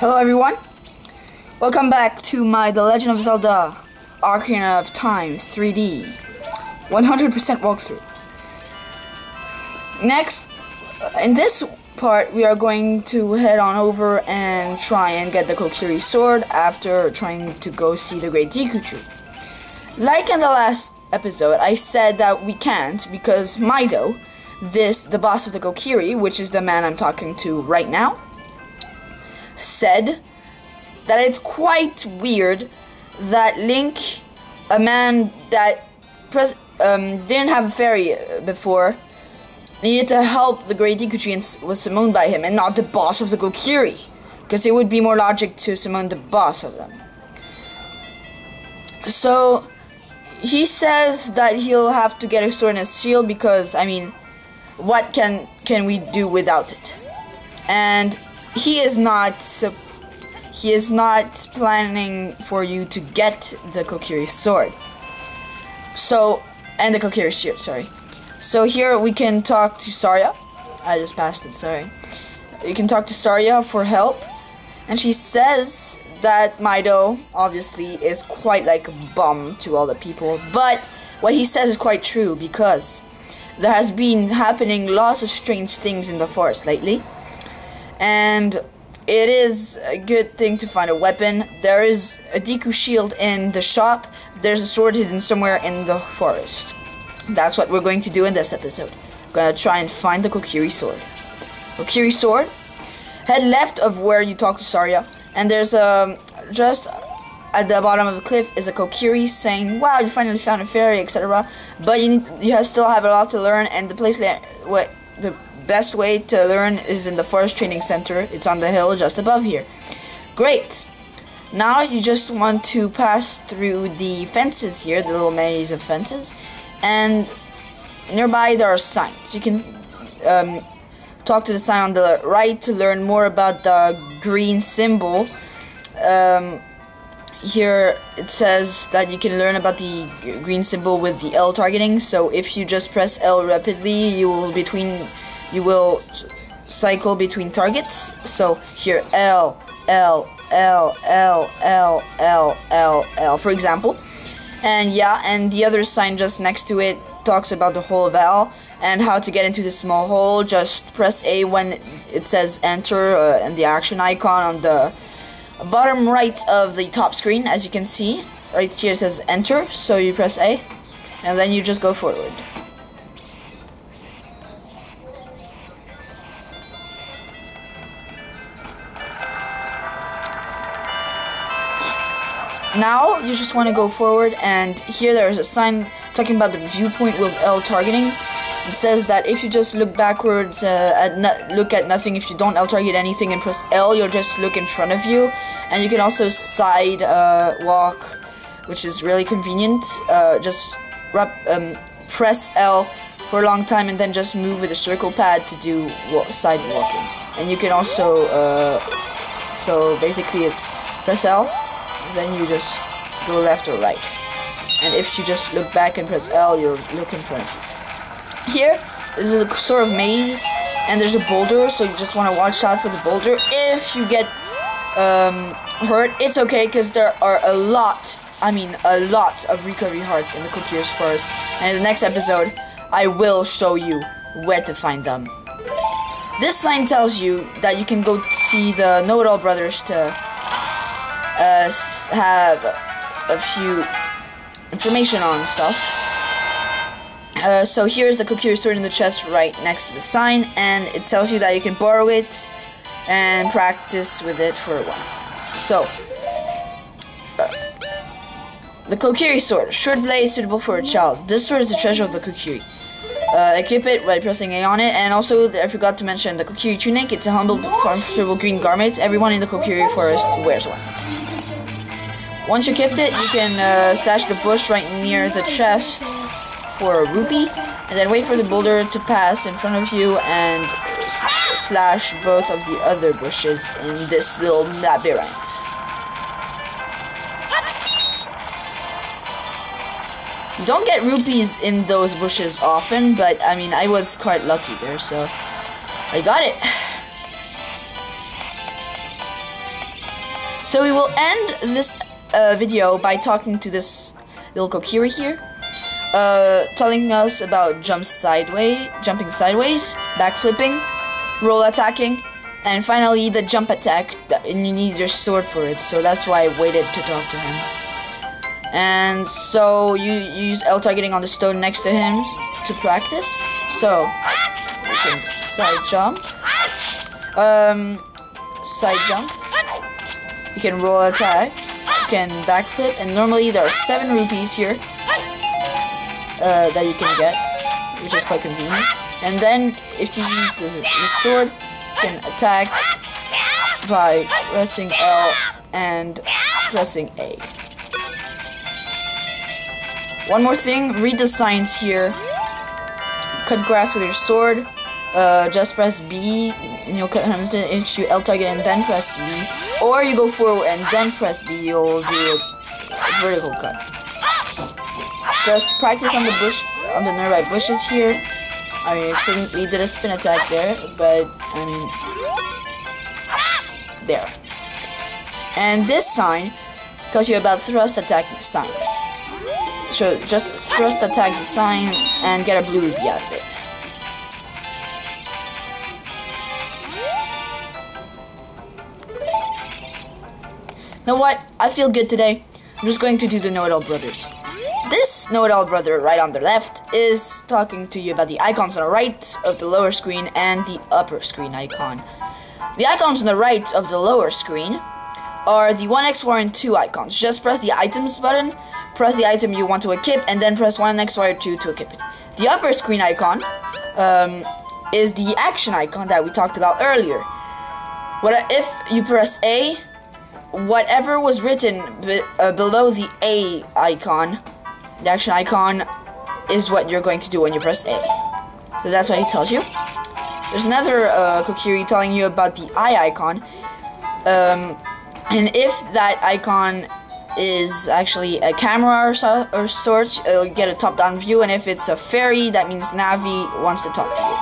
Hello everyone, welcome back to my The Legend of Zelda Ocarina of Time 3D 100% walkthrough. Next, in this part, we are going to head on over and try and get the Kokiri Sword after trying to go see the Great Deku Tree. Like in the last episode, I said that we can't because Mido, the boss of the Kokiri, which is the man I'm talking to right now, said that it's quite weird that Link, a man that didn't have a fairy before, needed to help the Great Deku Tree and was summoned by him and not the boss of the Kokiri, because it would be more logic to summon the boss of them. So he says that he'll have to get a sword and a shield because, I mean, what can we do without it? And he is not planning for you to get the Kokiri Sword. So, and the Kokiri Shield, sorry. So here we can talk to Saria. I just passed it, sorry. You can talk to Saria for help. And she says that Mido, obviously, is quite like a bum to all the people. But what he says is quite true because there has been happening lots of strange things in the forest lately. And it is a good thing to find a weapon. There is a Deku shield in the shop. There's a sword hidden somewhere in the forest. That's what we're going to do in this episode. We're gonna try and find the Kokiri Sword. Kokiri Sword. Head left of where you talk to Saria, and there's just at the bottom of the cliff is a Kokiri saying, "Wow, you finally found a fairy," etc. But you still have a lot to learn, and the best way to learn is in the Forest Training Center. It's on the hill just above here. Great. Now you just want to pass through the fences here, the little maze of fences, and nearby there are signs. You can talk to the sign on the right to learn more about the green symbol. Here it says that you can learn about the green symbol with the L targeting. So if you just press L rapidly, you will cycle between targets. So here L, L, L, L, L, L, L, L, for example. And yeah, and the other sign just next to it talks about the hole of L and how to get into this small hole. Just press A when it says enter and the action icon on the bottom right of the top screen. As you can see, right here it says enter, so you press A and then you just go forward. Now you just want to go forward, and here there is a sign talking about the viewpoint with L targeting. It says that if you just look backwards, look at nothing, if you don't L target anything and press L, you'll just look in front of you. And you can also side walk, which is really convenient. Just press L for a long time and then just move with the circle pad to do side walking. And you can also, so basically it's press L, then you just go left or right. And if you just look back and press L, you'll look in front of you. Here, this is a sort of maze, and there's a boulder, so you just want to watch out for the boulder. If you get hurt, it's okay, because there are a lot of recovery hearts in the Kokiri Forest. And in the next episode, I will show you where to find them. This sign tells you that you can go see the Know-It-All Brothers to have a few information on stuff. So here's the Kokiri Sword in the chest right next to the sign, and it tells you that you can borrow it and practice with it for a while. So, the Kokiri Sword, short blade suitable for a child. This sword is the treasure of the Kokiri. Equip it by pressing A on it, and also I forgot to mention the Kokiri tunic. It's a humble, comfortable green garment. Everyone in the Kokiri Forest wears one. Once you equipped it, you can slash the bush right near the chest for a rupee, and then wait for the boulder to pass in front of you and slash both of the other bushes in this little labyrinth. You don't get rupees in those bushes often, but I mean, I was quite lucky there, so I got it. So we will end this video by talking to this little Kokiri here, telling us about jumping sideways, backflipping, roll attacking, and finally the jump attack, and you need your sword for it, so that's why I waited to talk to him. And so you use L targeting on the stone next to him to practice. So you can side jump, you can roll attack, you can backflip, and normally there are 7 rupees here that you can get, which is quite convenient. And then if you use the sword, you can attack by pressing L and pressing A. One more thing, read the signs here. Cut grass with your sword, just press B and you'll cut him if you L target and then press B. Or you go forward and then press B, you'll do a vertical cut. Just practice on the bush, on the nearby bushes here. I accidentally did a spin attack there, but I mean, there. And this sign tells you about thrust attack signs. So just thrust attack the sign and get a blue rupee out of it. You know what? I feel good today. I'm just going to do the Know-It-All Brothers. This Know-It-All Brother right on the left is talking to you about the icons on the right of the lower screen and the upper screen icon. The icons on the right of the lower screen are the 1x, 4, and 2 icons. Just press the items button, press the item you want to equip, and then press 1x, Y, or 2 to equip it. The upper screen icon is the action icon that we talked about earlier. If you press A, whatever was written below the A icon, the action icon, is what you're going to do when you press A. So that's what he tells you. There's another Kokiri telling you about the I icon. And if that icon is actually a camera or sort, it'll get a top-down view, and if it's a fairy, that means Navi wants to talk to you.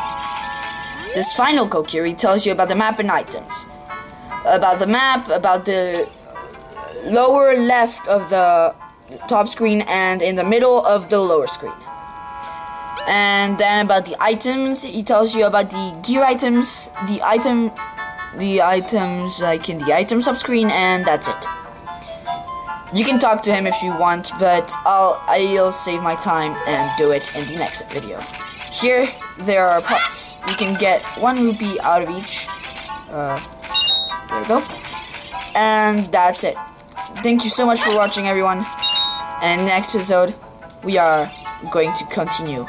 This final Kokiri tells you about the map and items. About the map, about the lower left of the top screen and in the middle of the lower screen. And then about the items, he tells you about the gear items, the items like in the item subscreen, and that's it. You can talk to him if you want, but I'll save my time and do it in the next video. Here there are pots. You can get 1 rupee out of each. There we go. And that's it. Thank you so much for watching, everyone. And next episode, we are going to continue